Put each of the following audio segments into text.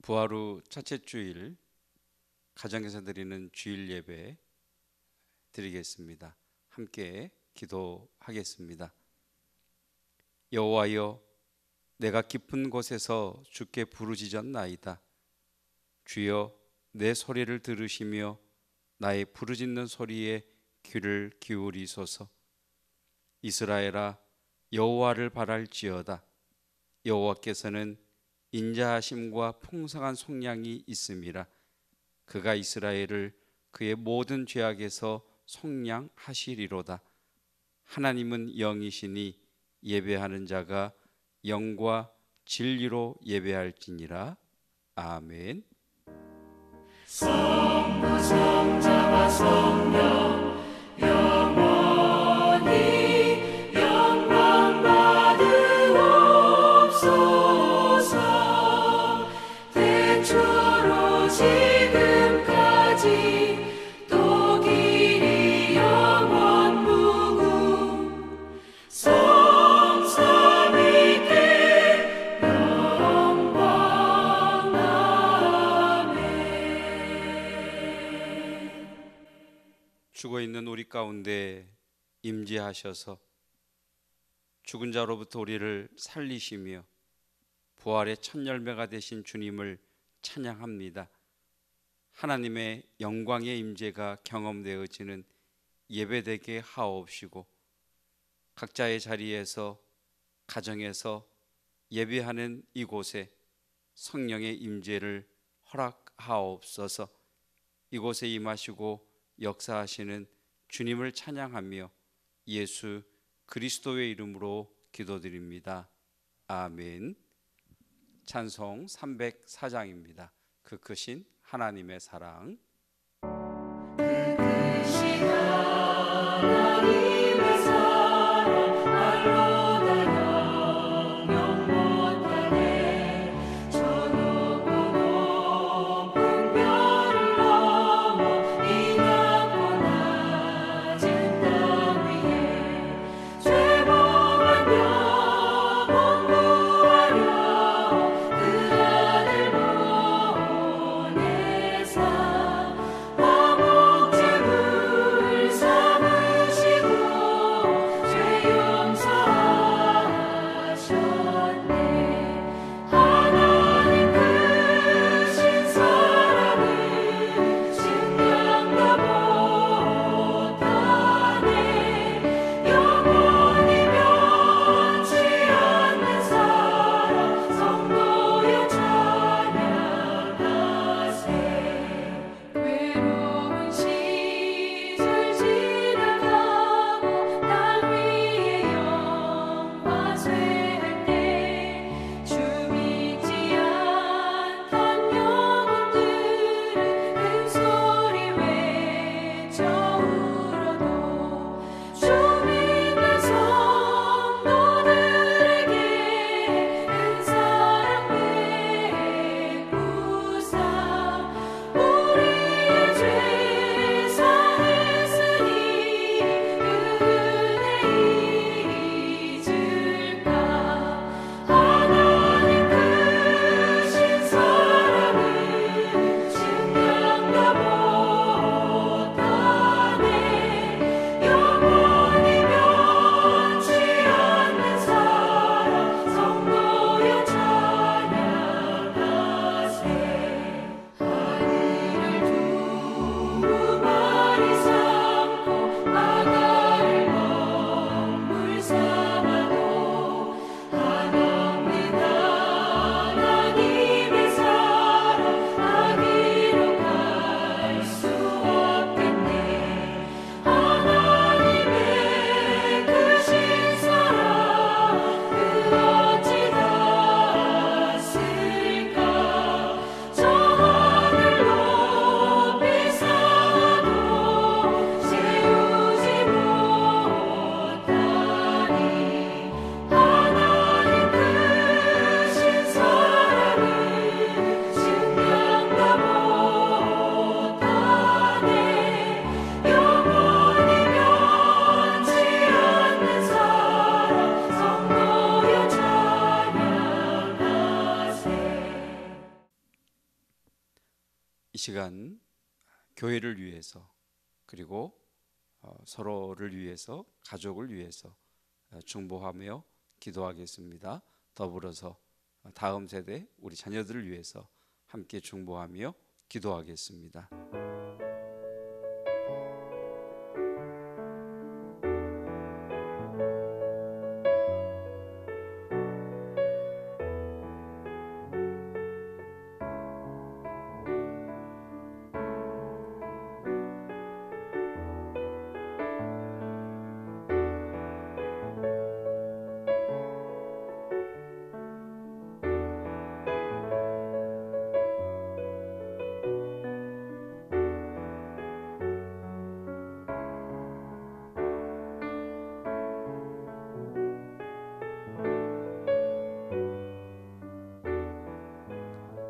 부활 후 첫째 주일 가정에서 드리는 주일 예배 드리겠습니다. 함께 기도하겠습니다. 여호와여, 내가 깊은 곳에서 주께 부르짖었나이다. 주여, 내 소리를 들으시며 나의 부르짖는 소리에 귀를 기울이소서. 이스라엘아, 여호와를 바랄지어다. 여호와께서는 인자하심과 풍성한 속량이 있음이라. 그가 이스라엘을 그의 모든 죄악에서 속량하시리로다. 하나님은 영이시니 예배하는 자가 영과 진리로 예배할지니라. 아멘. 성부 성자와 성령 영원히 영광 받으옵소서. 태초로 지금까지 또 길이 영원 무궁. 성삼위께 영광. 아멘. 죽어 있는 우리 가운데 임재하셔서 죽은 자로부터 우리를 살리시며 부활의 첫 열매가 되신 주님을 찬양합니다. 하나님의 영광의 임재가 경험되어지는 예배되게 하옵시고 각자의 자리에서 가정에서 예배하는 이곳에 성령의 임재를 허락하옵소서. 이곳에 임하시고 역사하시는 주님을 찬양하며 예수 그리스도의 이름으로 기도드립니다. 아멘. 찬송 304장입니다. 그 크신 하나님의 사랑. 크신 하나님의 사랑 알로다 영영 못하네. 저 높고 높은 별을 넘어 이 낮고 낮은 땅 위에 죄범한 영혼 구하려 그 아들 보내사 시간 교회를 위해서 그리고 서로를 위해서 가족을 위해서 중보하며 기도하겠습니다. 더불어서 다음 세대 우리 자녀들을 위해서 함께 중보하며 기도하겠습니다.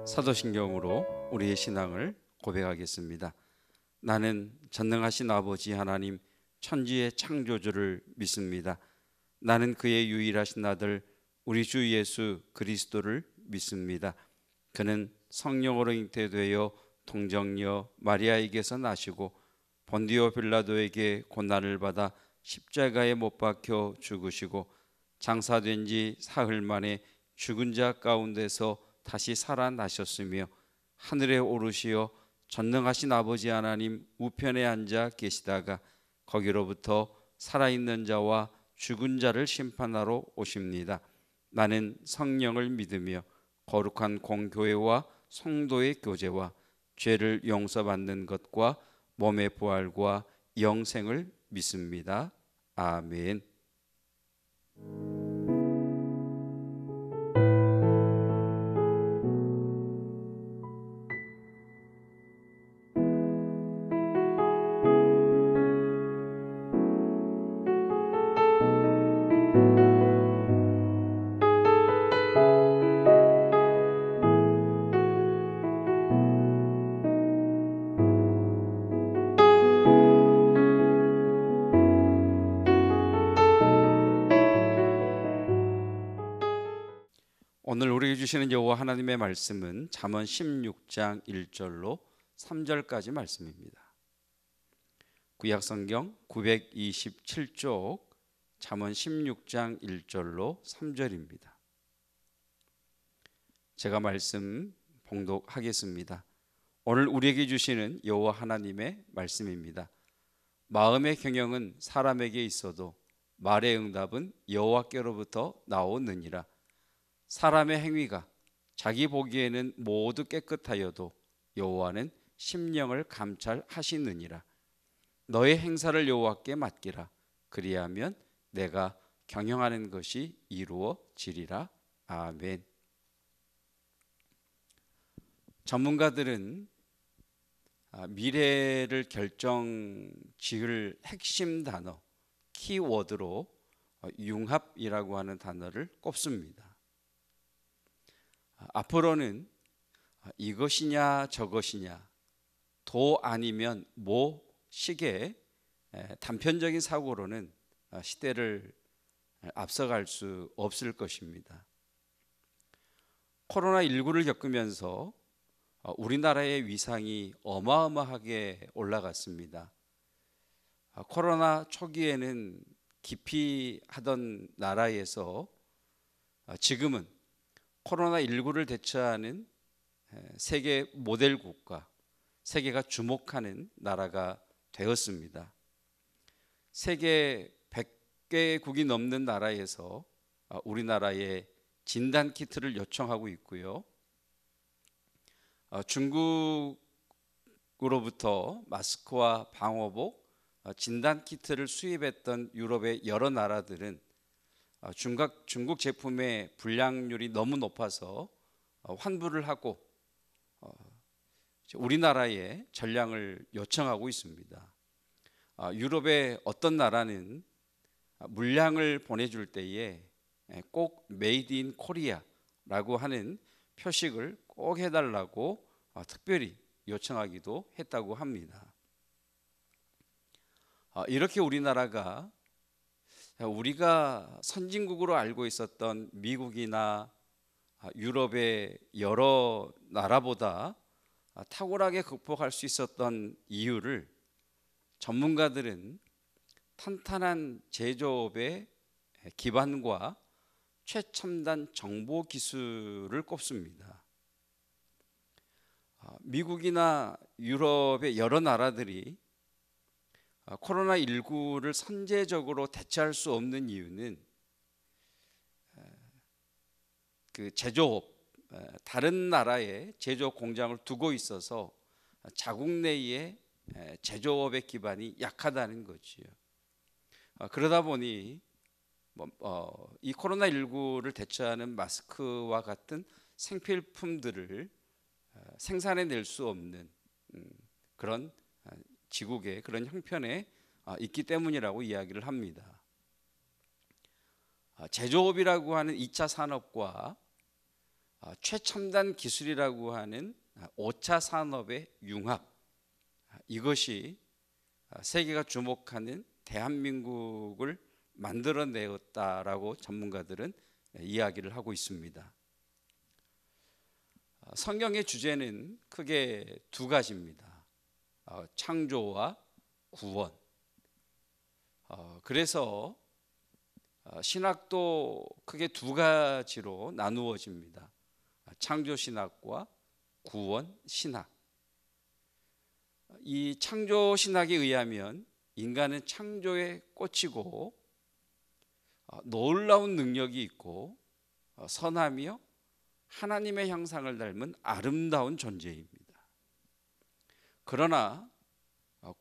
사도신경으로 우리의 신앙을 고백하겠습니다. 나는 전능하신 아버지 하나님 천지의 창조주를 믿습니다. 나는 그의 유일하신 아들 우리 주 예수 그리스도를 믿습니다. 그는 성령으로 잉태되어 동정녀 마리아에게서 나시고 본디오 빌라도에게 고난을 받아 십자가에 못 박혀 죽으시고 장사된 지 사흘 만에 죽은 자 가운데서 다시 살아나셨으며 하늘에 오르시어 전능하신 아버지 하나님 우편에 앉아 계시다가 거기로부터 살아있는 자와 죽은 자를 심판하러 오십니다. 나는 성령을 믿으며 거룩한 공교회와 성도의 교제와 죄를 용서받는 것과 몸의 부활과 영생을 믿습니다. 아멘. 오늘 우리에게 주시는 여호와 하나님의 말씀은 잠언 16장 1절로 3절까지 말씀입니다. 구약성경 927쪽 잠언 16장 1절로 3절입니다. 제가 말씀 봉독하겠습니다. 오늘 우리에게 주시는 여호와 하나님의 말씀입니다. 마음의 경영은 사람에게 있어도 말의 응답은 여호와께로부터 나오느니라. 사람의 행위가 자기 보기에는 모두 깨끗하여도 여호와는 심령을 감찰하시느니라. 너의 행사를 여호와께 맡기라. 그리하면 내가 경영하는 것이 이루어지리라. 아멘. 전문가들은 미래를 결정지을 핵심 단어, 키워드로 융합이라고 하는 단어를 꼽습니다. 앞으로는 이것이냐 저것이냐 도 아니면 뭐 식의 단편적인 사고로는 시대를 앞서갈 수 없을 것입니다. 코로나19를 겪으면서 우리나라의 위상이 어마어마하게 올라갔습니다. 코로나 초기에는 기피하던 나라에서 지금은 코로나19를 대처하는 세계 모델 국가, 세계가 주목하는 나라가 되었습니다. 세계 100개국이 넘는 나라에서 우리나라에 진단 키트를 요청하고 있고요. 중국으로부터 마스크와 방호복, 진단 키트를 수입했던 유럽의 여러 나라들은 중국 제품의 불량률이 너무 높아서 환불을 하고 우리나라에 전량을 요청하고 있습니다. 유럽의 어떤 나라는 물량을 보내줄 때에 꼭 메이드 인 코리아라고 하는 표식을 꼭 해달라고 특별히 요청하기도 했다고 합니다. 이렇게 우리나라가 우리가 선진국으로 알고 있었던 미국이나 유럽의 여러 나라보다 탁월하게 극복할 수 있었던 이유를 전문가들은 탄탄한 제조업의 기반과 최첨단 정보 기술을 꼽습니다. 미국이나 유럽의 여러 나라들이 코로나19를 선제적으로 대처할 수 없는 이유는 그 제조업, 다른 나라에 제조업 공장을 두고 있어서 자국 내의 제조업의 기반이 약하다는 거지요. 그러다 보니 이 코로나19를 대처하는 마스크와 같은 생필품들을 생산해낼 수 없는 그런 지국의 그런 형편에 있기 때문이라고 이야기를 합니다. 제조업이라고 하는 2차 산업과 최첨단 기술이라고 하는 5차 산업의 융합, 이것이 세계가 주목하는 대한민국을 만들어내었다라고 전문가들은 이야기를 하고 있습니다. 성경의 주제는 크게 두 가지입니다. 창조와 구원. 그래서 신학도 크게 두 가지로 나누어집니다. 창조 신학과 구원 신학. 이 창조 신학에 의하면 인간은 창조에 꽂히고 놀라운 능력이 있고 선하며 하나님의 형상을 닮은 아름다운 존재입니다. 그러나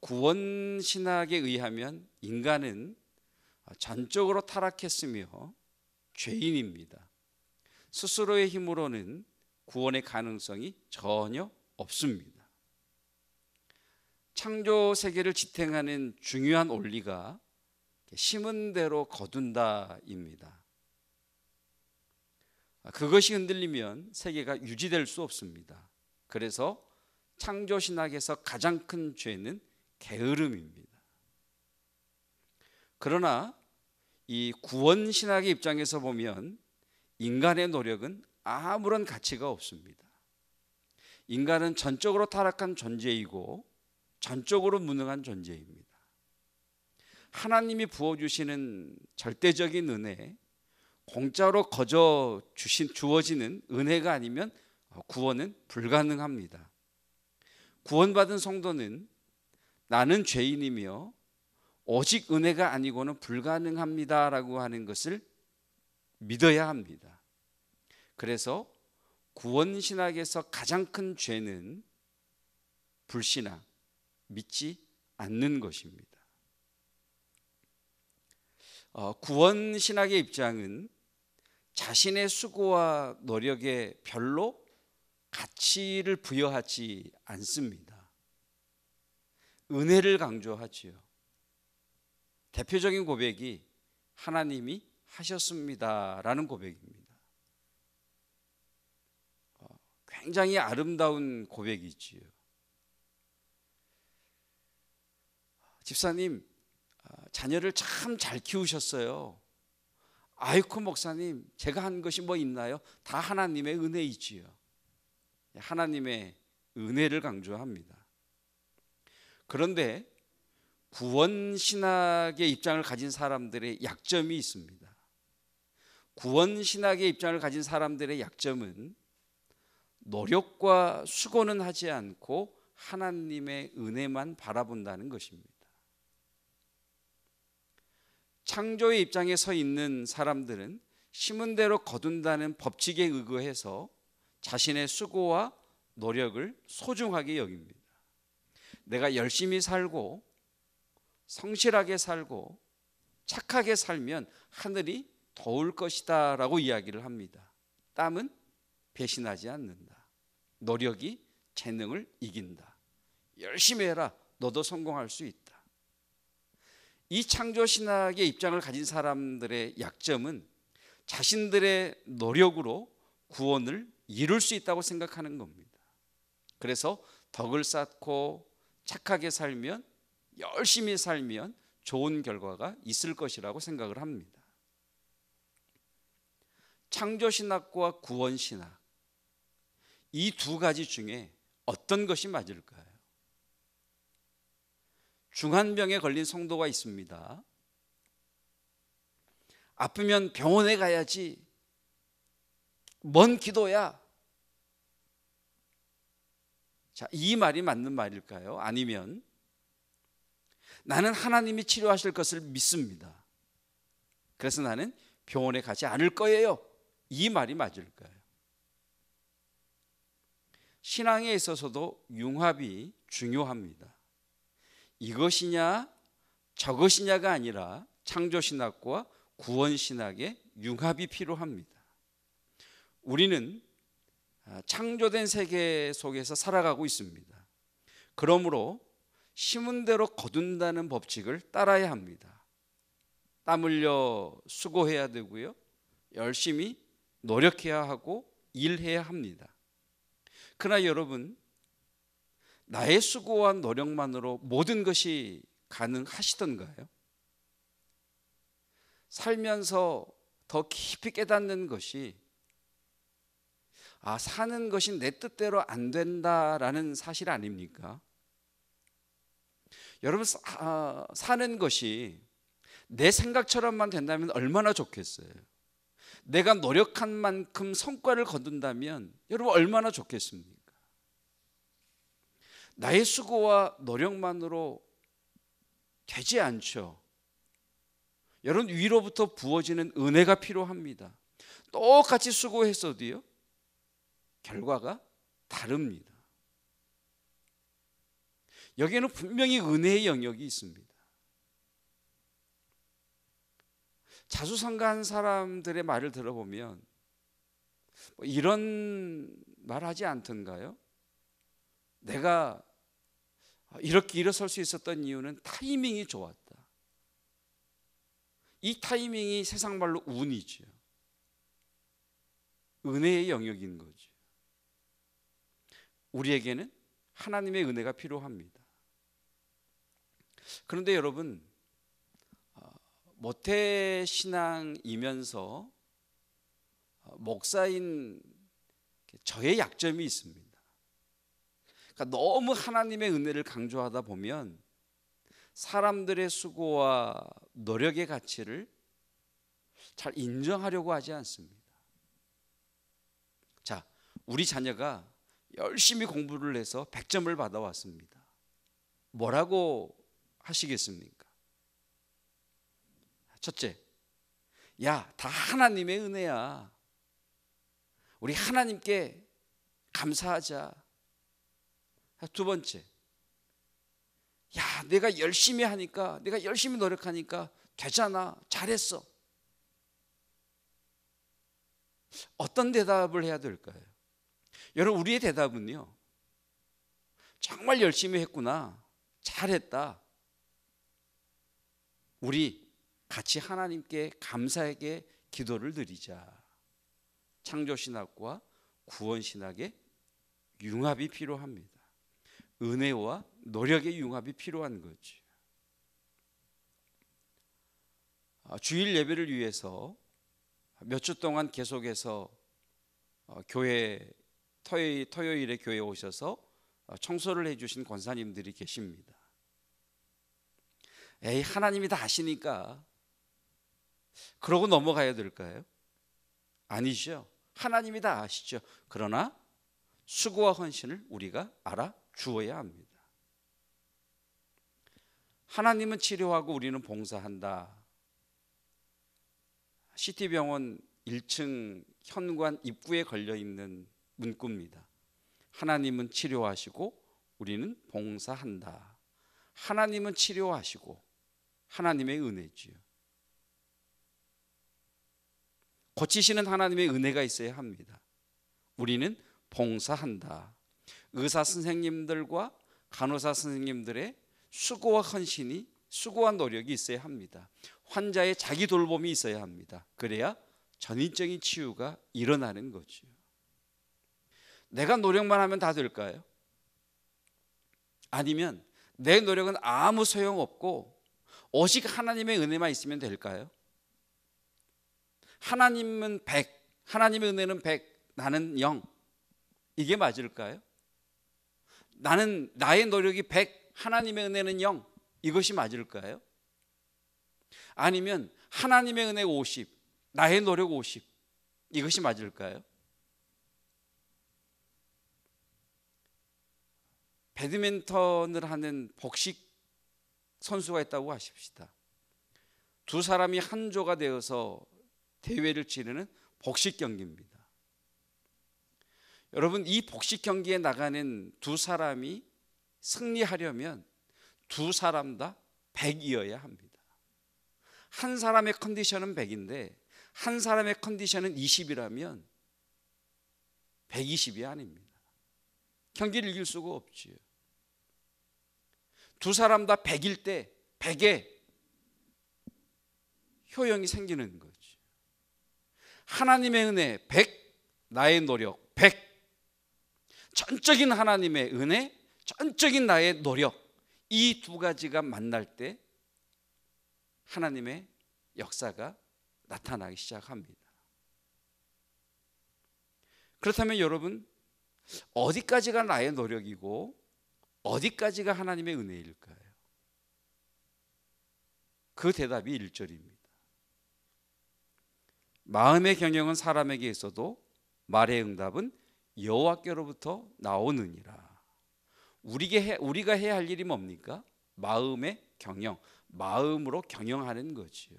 구원 신학에 의하면 인간은 전적으로 타락했으며 죄인입니다. 스스로의 힘으로는 구원의 가능성이 전혀 없습니다. 창조 세계를 지탱하는 중요한 원리가 심은 대로 거둔다입니다. 그것이 흔들리면 세계가 유지될 수 없습니다. 그래서 창조 신학에서 가장 큰 죄는 게으름입니다. 그러나 이 구원 신학의 입장에서 보면 인간의 노력은 아무런 가치가 없습니다. 인간은 전적으로 타락한 존재이고 전적으로 무능한 존재입니다. 하나님이 부어주시는 절대적인 은혜, 공짜로 주어지는 은혜가 아니면 구원은 불가능합니다. 구원받은 성도는 나는 죄인이며 오직 은혜가 아니고는 불가능합니다라고 하는 것을 믿어야 합니다. 그래서 구원 신학에서 가장 큰 죄는 불신앙, 믿지 않는 것입니다. 구원 신학의 입장은 자신의 수고와 노력에 별로 가치를 부여하지 않습니다. 은혜를 강조하지요. 대표적인 고백이 하나님이 하셨습니다라는 고백입니다. 굉장히 아름다운 고백이지요. 집사님, 자녀를 참 잘 키우셨어요. 아이쿠 목사님, 제가 한 것이 뭐 있나요? 다 하나님의 은혜이지요. 하나님의 은혜를 강조합니다. 그런데 구원 신학의 입장을 가진 사람들의 약점이 있습니다. 구원 신학의 입장을 가진 사람들의 약점은 노력과 수고는 하지 않고 하나님의 은혜만 바라본다는 것입니다. 창조의 입장에 서 있는 사람들은 심은 대로 거둔다는 법칙에 의거해서 자신의 수고와 노력을 소중하게 여깁니다. 내가 열심히 살고 성실하게 살고 착하게 살면 하늘이 도울 것이다 라고 이야기를 합니다. 땀은 배신하지 않는다. 노력이 재능을 이긴다. 열심히 해라. 너도 성공할 수 있다. 이 창조 신학의 입장을 가진 사람들의 약점은 자신들의 노력으로 구원을 이룰 수 있다고 생각하는 겁니다. 그래서 덕을 쌓고 착하게 살면, 열심히 살면 좋은 결과가 있을 것이라고 생각을 합니다. 창조 신학과 구원 신학, 이 두 가지 중에 어떤 것이 맞을까요? 중한병에 걸린 성도가 있습니다. 아프면 병원에 가야지. 뭔 기도야? 자, 이 말이 맞는 말일까요? 아니면 나는 하나님이 치료하실 것을 믿습니다. 그래서 나는 병원에 가지 않을 거예요. 이 말이 맞을까요? 신앙에 있어서도 융합이 중요합니다. 이것이냐 저것이냐가 아니라 창조신학과 구원신학의 융합이 필요합니다. 우리는 창조된 세계 속에서 살아가고 있습니다. 그러므로 심은 대로 거둔다는 법칙을 따라야 합니다. 땀 흘려 수고해야 되고요. 열심히 노력해야 하고 일해야 합니다. 그러나 여러분, 나의 수고와 노력만으로 모든 것이 가능하시던가요? 살면서 더 깊이 깨닫는 것이 사는 것이 내 뜻대로 안 된다라는 사실 아닙니까? 여러분, 사는 것이 내 생각처럼만 된다면 얼마나 좋겠어요. 내가 노력한 만큼 성과를 거둔다면 여러분 얼마나 좋겠습니까? 나의 수고와 노력만으로 되지 않죠. 여러분, 위로부터 부어지는 은혜가 필요합니다. 똑같이 수고했어도요, 결과가 다릅니다. 여기에는 분명히 은혜의 영역이 있습니다. 자수성가한 사람들의 말을 들어보면 이런 말 하지 않던가요? 내가 이렇게 일어설 수 있었던 이유는 타이밍이 좋았다. 이 타이밍이 세상 말로 운이죠. 은혜의 영역인 거죠. 우리에게는 하나님의 은혜가 필요합니다. 그런데 여러분, 모태신앙이면서 목사인 저의 약점이 있습니다. 그러니까 너무 하나님의 은혜를 강조하다 보면 사람들의 수고와 노력의 가치를 잘 인정하려고 하지 않습니다. 자, 우리 자녀가 열심히 공부를 해서 100점을 받아왔습니다. 뭐라고 하시겠습니까? 첫째, 야, 다 하나님의 은혜야. 우리 하나님께 감사하자. 두 번째, 야, 내가 열심히 하니까, 내가 열심히 노력하니까 되잖아. 잘했어. 어떤 대답을 해야 될까요? 여러분, 우리의 대답은요, 정말 열심히 했구나. 잘했다. 우리 같이 하나님께 감사하게 기도를 드리자. 창조신학과 구원신학의 융합이 필요합니다. 은혜와 노력의 융합이 필요한 거죠. 주일 예배를 위해서 몇 주 동안 계속해서 교회 토요일에 교회에 오셔서 청소를 해주신 권사님들이 계십니다. 에이, 하나님이 다 아시니까 그러고 넘어가야 될까요? 아니죠. 하나님이 다 아시죠. 그러나 수고와 헌신을 우리가 알아주어야 합니다. 하나님은 치료하고 우리는 봉사한다. 시티병원 1층 현관 입구에 걸려있는 문구입니다. 하나님은 치료하시고 우리는 봉사한다. 하나님은 치료하시고 하나님의 은혜지요. 고치시는 하나님의 은혜가 있어야 합니다. 우리는 봉사한다. 의사 선생님들과 간호사 선생님들의 수고와 헌신이, 수고와 노력이 있어야 합니다. 환자의 자기 돌봄이 있어야 합니다. 그래야 전인적인 치유가 일어나는 거죠. 내가 노력만 하면 다 될까요? 아니면 내 노력은 아무 소용없고 오직 하나님의 은혜만 있으면 될까요? 하나님은 100, 하나님의 은혜는 100, 나는 0. 이게 맞을까요? 나는 나의 노력이 100, 하나님의 은혜는 0, 이것이 맞을까요? 아니면 하나님의 은혜 50, 나의 노력 50, 이것이 맞을까요? 배드민턴을 하는 복식 선수가 있다고 하십시다. 두 사람이 한 조가 되어서 대회를 치르는 복식 경기입니다. 여러분, 이 복식 경기에 나가는 두 사람이 승리하려면 두 사람 다 100이어야 합니다. 한 사람의 컨디션은 100인데 한 사람의 컨디션은 20이라면 120이 아닙니다. 경기를 이길 수가 없지요. 두 사람 다 100일 때 100의 효용이 생기는 거죠. 하나님의 은혜 100, 나의 노력 100. 전적인 하나님의 은혜, 전적인 나의 노력, 이 두 가지가 만날 때 하나님의 역사가 나타나기 시작합니다. 그렇다면 여러분, 어디까지가 나의 노력이고 어디까지가 하나님의 은혜일까요? 그 대답이 1절입니다. 마음의 경영은 사람에게 있어도 말의 응답은 여호와께로부터 나오느니라. 우리가 해야 할 일이 뭡니까? 마음의 경영, 마음으로 경영하는 거지요.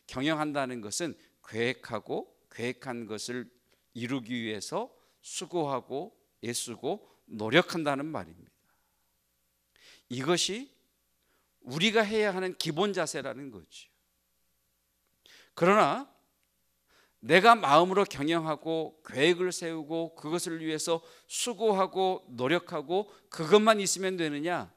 경영한다는 것은 계획하고 계획한 것을 이루기 위해서 수고하고 애쓰고 노력한다는 말입니다. 이것이 우리가 해야 하는 기본 자세라는 거죠. 그러나 내가 마음으로 경영하고 계획을 세우고 그것을 위해서 수고하고 노력하고 그것만 있으면 되느냐?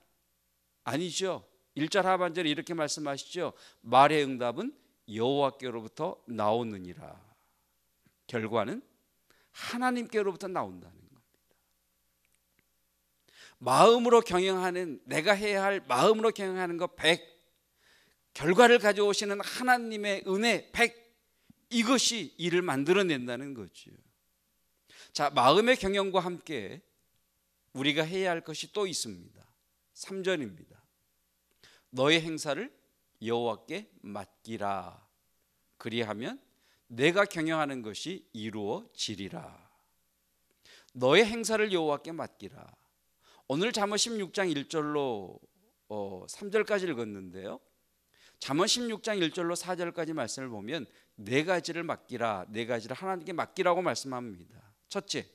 아니죠. 1절 하반절에 이렇게 말씀하시죠. 말의 응답은 여호와께로부터 나오느니라. 결과는 하나님께로부터 나온다는 겁니다. 마음으로 경영하는, 내가 해야 할 마음으로 경영하는 것 100, 결과를 가져오시는 하나님의 은혜 100, 이것이 일을 만들어낸다는 거죠. 자, 마음의 경영과 함께 우리가 해야 할 것이 또 있습니다. 3절입니다. 너의 행사를 여호와께 맡기라. 그리하면 내가 경영하는 것이 이루어지리라. 너의 행사를 여호와께 맡기라. 오늘 잠언 16장 1절로 3절까지 읽었는데요. 잠언 16장 1절로 4절까지 말씀을 보면 네 가지를 맡기라, 네 가지를 하나님께 맡기라고 말씀합니다. 첫째,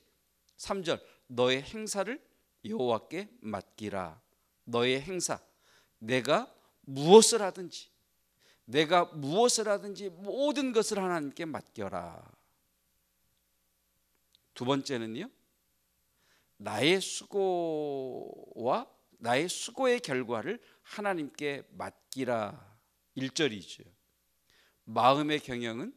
3절, 너의 행사를 여호와께 맡기라. 너의 행사, 내가 무엇을 하든지 모든 것을 하나님께 맡겨라. 두 번째는요, 나의 수고와 나의 수고의 결과를 하나님께 맡기라. 1절이죠. 마음의 경영은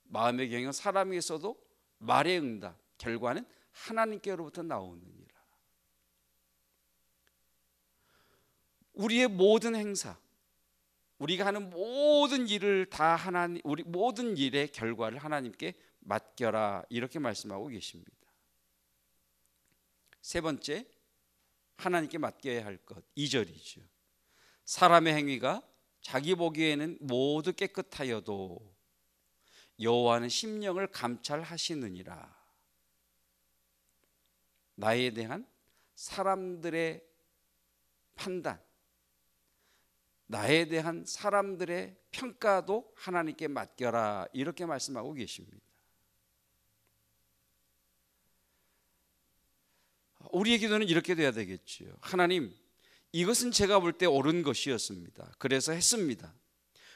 마음의 경영은 사람에게서도 말의 응답, 결과는 하나님께로부터 나오느니라. 우리의 모든 행사, 우리가 하는 모든 일을 다 우리 모든 일의 결과를 하나님께 맡겨라, 이렇게 말씀하고 계십니다. 세 번째, 하나님께 맡겨야 할 것, 2절이죠. 사람의 행위가 자기 보기에는 모두 깨끗하여도 여호와는 심령을 감찰하시느니라. 나에 대한 사람들의 판단, 나에 대한 사람들의 평가도 하나님께 맡겨라, 이렇게 말씀하고 계십니다. 우리의 기도는 이렇게 돼야 되겠죠. 하나님, 이것은 제가 볼 때 옳은 것이었습니다. 그래서 했습니다.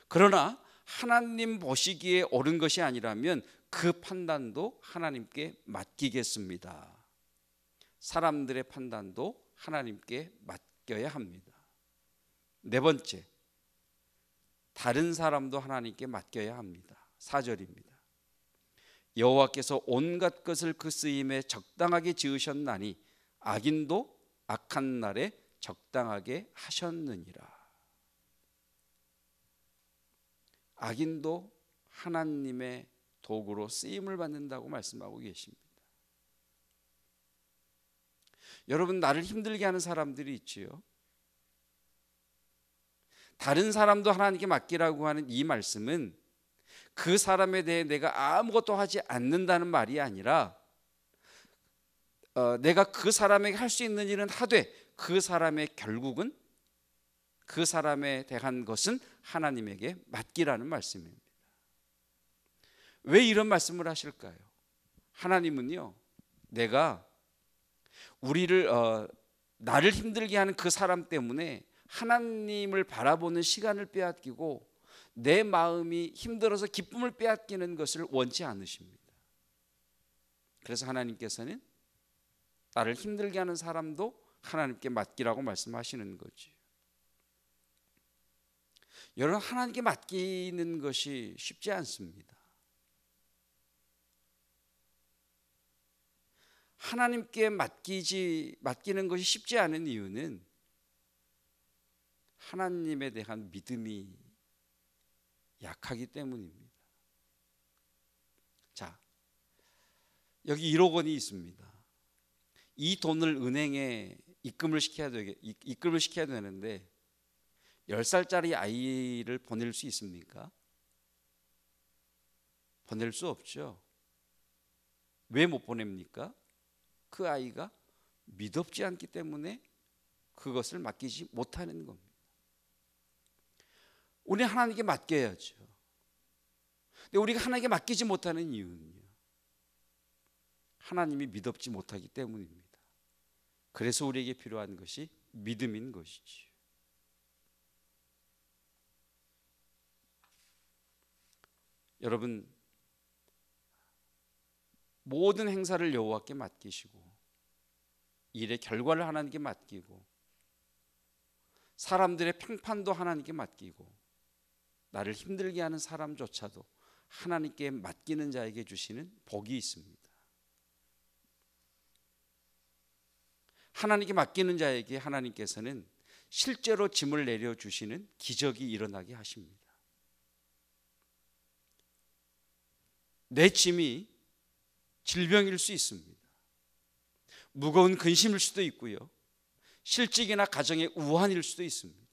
그러나 하나님 보시기에 옳은 것이 아니라면 그 판단도 하나님께 맡기겠습니다. 사람들의 판단도 하나님께 맡겨야 합니다. 네 번째, 다른 사람도 하나님께 맡겨야 합니다. 4절입니다. 여호와께서 온갖 것을 그 쓰임에 적당하게 지으셨나니 악인도 악한 날에 적당하게 하셨느니라. 악인도 하나님의 도구로 쓰임을 받는다고 말씀하고 계십니다. 여러분, 나를 힘들게 하는 사람들이 있지요. 다른 사람도 하나님께 맡기라고 하는 이 말씀은 그 사람에 대해 내가 아무것도 하지 않는다는 말이 아니라 내가 그 사람에게 할 수 있는 일은 하되 그 사람의 결국은 그 사람에 대한 것은 하나님에게 맡기라는 말씀입니다. 왜 이런 말씀을 하실까요? 하나님은요, 내가 나를 힘들게 하는 그 사람 때문에 하나님을 바라보는 시간을 빼앗기고 내 마음이 힘들어서 기쁨을 빼앗기는 것을 원치 않으십니다. 그래서 하나님께서는 나를 힘들게 하는 사람도 하나님께 맡기라고 말씀하시는 거지. 여러분, 하나님께 맡기는 것이 쉽지 않습니다. 하나님께 맡기는 것이 쉽지 않은 이유는 하나님에 대한 믿음이 약하기 때문입니다. 자, 여기 1억 원이 있습니다. 이 돈을 은행에 입금을 시켜야 되는데 10살짜리 아이를 보낼 수 있습니까? 보낼 수 없죠. 왜 못 보냅니까? 그 아이가 믿음지 않기 때문에 그것을 맡기지 못하는 겁니다. 우리 하나님께 맡겨야죠. 근데 우리가 하나님께 맡기지 못하는 이유는요, 하나님이 믿음지 못하기 때문입니다. 그래서 우리에게 필요한 것이 믿음인 것이지. 여러분, 모든 행사를 여호와께 맡기시고 일의 결과를 하나님께 맡기고 사람들의 평판도 하나님께 맡기고 나를 힘들게 하는 사람조차도 하나님께 맡기는 자에게 주시는 복이 있습니다. 하나님께 맡기는 자에게 하나님께서는 실제로 짐을 내려주시는 기적이 일어나게 하십니다. 내 짐이 질병일 수 있습니다. 무거운 근심일 수도 있고요, 실직이나 가정의 우환일 수도 있습니다.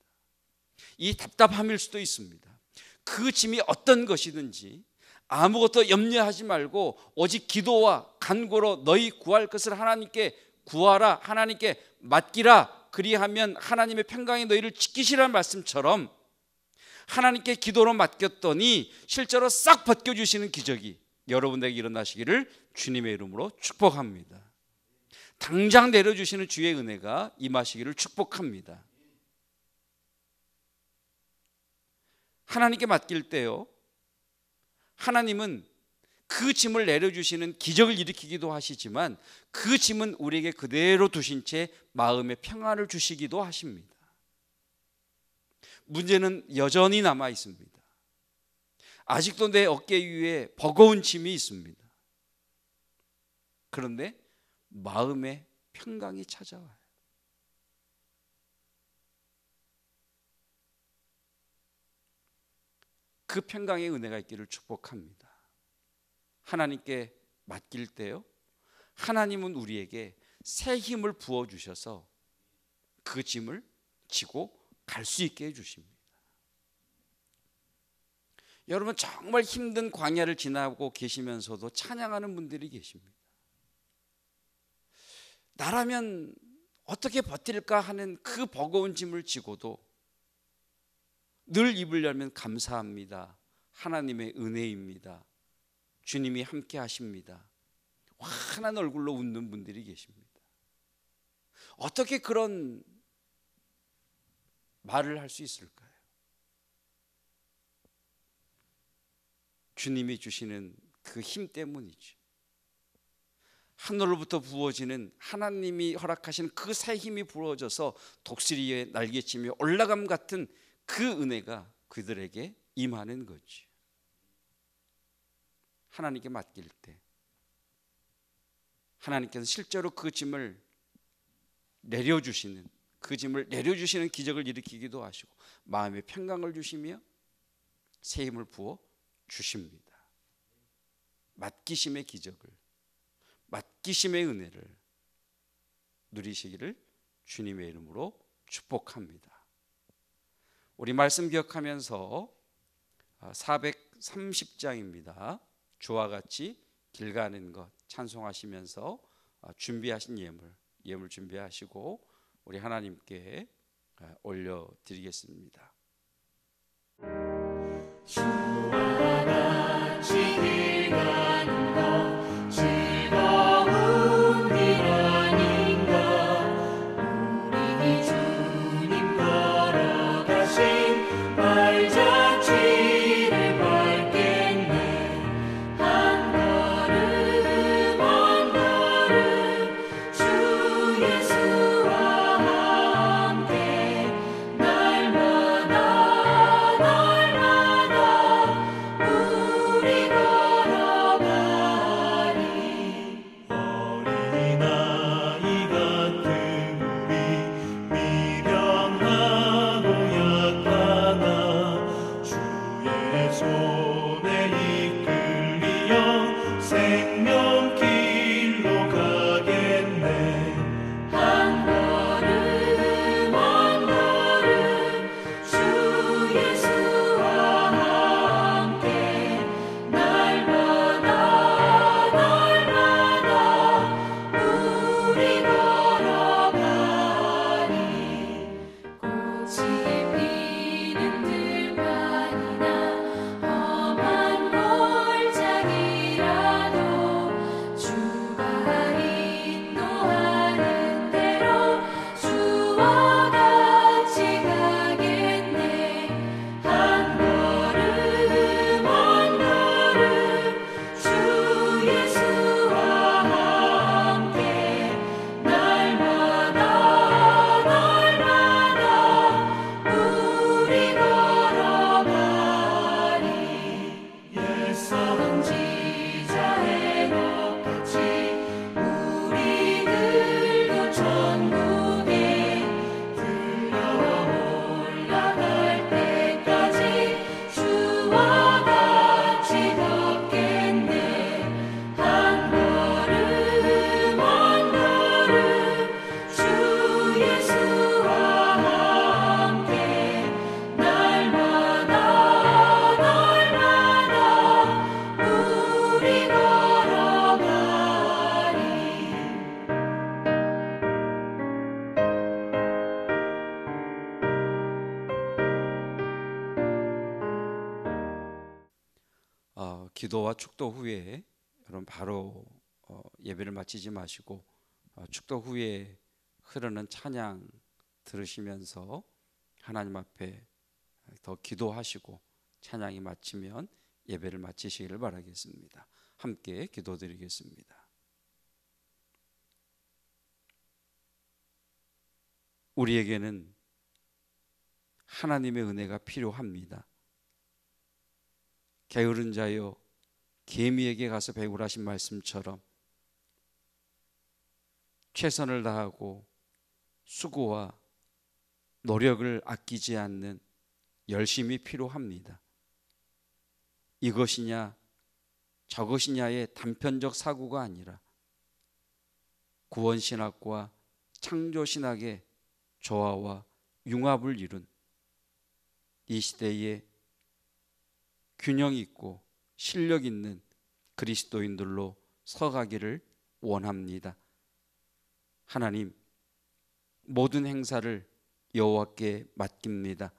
이 답답함일 수도 있습니다. 그 짐이 어떤 것이든지 아무것도 염려하지 말고 오직 기도와 간구로 너희 구할 것을 하나님께 구하라, 하나님께 맡기라. 그리하면 하나님의 평강이 너희를 지키시라는 말씀처럼 하나님께 기도로 맡겼더니 실제로 싹 벗겨주시는 기적이 여러분에게 일어나시기를 주님의 이름으로 축복합니다. 당장 내려주시는 주의 은혜가 임하시기를 축복합니다. 하나님께 맡길 때요, 하나님은 그 짐을 내려주시는 기적을 일으키기도 하시지만 그 짐은 우리에게 그대로 두신 채 마음의 평안을 주시기도 하십니다. 문제는 여전히 남아 있습니다. 아직도 내 어깨 위에 버거운 짐이 있습니다. 그런데 마음의 평강이 찾아와요. 그 평강의 은혜가 있기를 축복합니다. 하나님께 맡길 때요, 하나님은 우리에게 새 힘을 부어주셔서 그 짐을 지고 갈 수 있게 해주십니다. 여러분, 정말 힘든 광야를 지나고 계시면서도 찬양하는 분들이 계십니다. 나라면 어떻게 버틸까 하는 그 버거운 짐을 지고도 늘 입을 열면 감사합니다, 하나님의 은혜입니다, 주님이 함께 하십니다, 환한 얼굴로 웃는 분들이 계십니다. 어떻게 그런 말을 할 수 있을까요? 주님이 주시는 그 힘 때문이죠. 하늘로부터 부어지는 하나님이 허락하신 그 새 힘이 부어져서 독수리의 날개치며 올라감 같은 그 은혜가 그들에게 임하는 거죠. 하나님께 맡길 때 하나님께서 실제로 그 짐을 내려주시는 기적을 일으키기도 하시고 마음의 평강을 주시며 새 힘을 부어 주십니다. 맡기심의 기적을, 맡기심의 은혜를 누리시기를 주님의 이름으로 축복합니다. 우리 말씀 기억하면서 430장입니다. 주와 같이 길 가는 것 찬송하시면서 준비하신 예물 준비하시고 우리 하나님께 올려드리겠습니다. 주와 같이 길 가는 것 즐거운 길 아닌가. 우리 주님 걸어가신 발자취를 밟겠네. 한 걸음 한 걸음 주 예수와 함께 날마다 우리 걸어가리. 어린아이 같은 우리 미련하고 약하나 주의 손에 이끌리어 생명길로 가겠네. 한 걸음 한 걸음 주 예수와 함께 날마다 우리 걸어가리. 꽃이 피는 들판이나 험한 골짜기라도 주가 인도하는 대로 주와 같이 가겠네. 한 걸음 한 걸음 주 예수와 함께 날마다 우리 걸어가리. 선지자 헤롯같이 우리들도 천국에 들려와 올라갈 때까지 주와 같이 걷겠네. 한 걸음 한 걸음 주 예수와 함께 날마다 우리 걸어가리. 기도와 축도 후에 여러분 바로 예배를 마치지 마시고 축도 후에 흐르는 찬양 들으시면서 하나님 앞에 더 기도하시고 찬양이 마치면 예배를 마치시기를 바라겠습니다. 함께 기도드리겠습니다. 우리에게는 하나님의 은혜가 필요합니다. 게으른 자여 개미에게 가서 배우라신 말씀처럼 최선을 다하고 수고와 노력을 아끼지 않는 열심이 필요합니다. 이것이냐 저것이냐의 단편적 사고가 아니라 구원신학과 창조신학의 조화와 융합을 이룬 이 시대에 균형 있고 실력 있는 그리스도인들로 서가기를 원합니다. 하나님, 모든 행사를 여호와께 맡깁니다.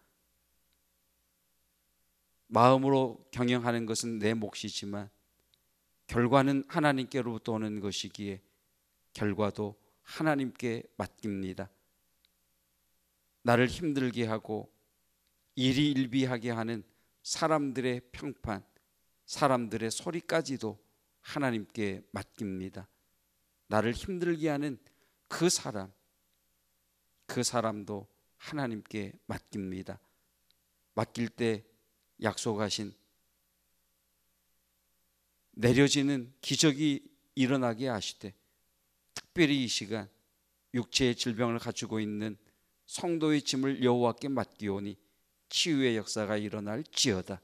마음으로 경영하는 것은 내 몫이지만 결과는 하나님께로부터 오는 것이기에 결과도 하나님께 맡깁니다. 나를 힘들게 하고 일희일비하게 하는 사람들의 평판, 사람들의 소리까지도 하나님께 맡깁니다. 나를 힘들게 하는 그 사람도 하나님께 맡깁니다. 맡길 때 약속하신 내려지는 기적이 일어나게 하시되 특별히 이 시간 육체의 질병을 가지고 있는 성도의 짐을 여호와께 맡기오니 치유의 역사가 일어날지어다.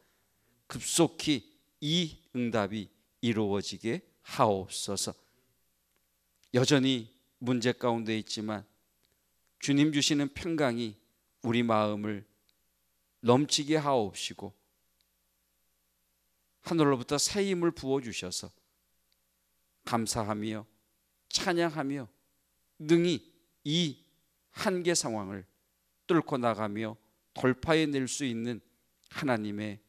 급속히 이 응답이 이루어지게 하옵소서. 여전히 문제 가운데 있지만 주님 주시는 평강이 우리 마음을 넘치게 하옵시고 하늘로부터 새 힘을 부어주셔서 감사하며 찬양하며 능히 이 한계 상황을 뚫고 나가며 돌파해낼 수 있는 하나님의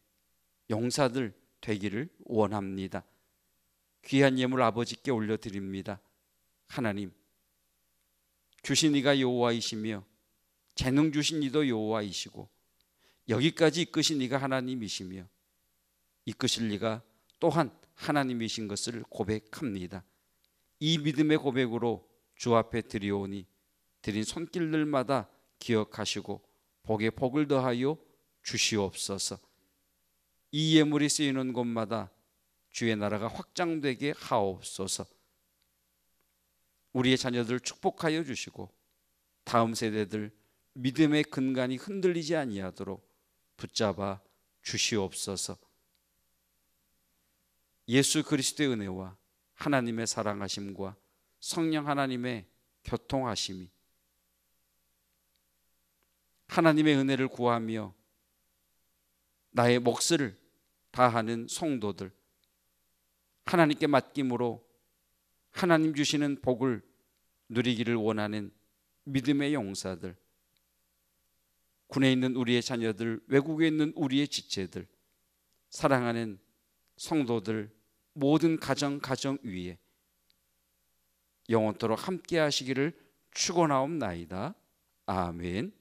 용사들 되기를 원합니다. 귀한 예물 아버지께 올려드립니다. 하나님, 주신 이가 여호와이시며 재능 주신 이도 여호와이시고 여기까지 이끄신 이가 하나님이시며 이끄실 이가 또한 하나님이신 것을 고백합니다. 이 믿음의 고백으로 주 앞에 드리오니 드린 손길들마다 기억하시고 복에 복을 더하여 주시옵소서. 이 예물이 쓰이는 곳마다 주의 나라가 확장되게 하옵소서. 우리의 자녀들 축복하여 주시고 다음 세대들 믿음의 근간이 흔들리지 아니하도록 붙잡아 주시옵소서. 예수 그리스도의 은혜와 하나님의 사랑하심과 성령 하나님의 교통하심이 하나님의 은혜를 구하며 나의 몫을 다하는 성도들, 하나님께 맡김으로 하나님 주시는 복을 누리기를 원하는 믿음의 용사들, 군에 있는 우리의 자녀들, 외국에 있는 우리의 지체들, 사랑하는 성도들 모든 가정 위에 영원토록 함께 하시기를 축원하옵나이다. 아멘.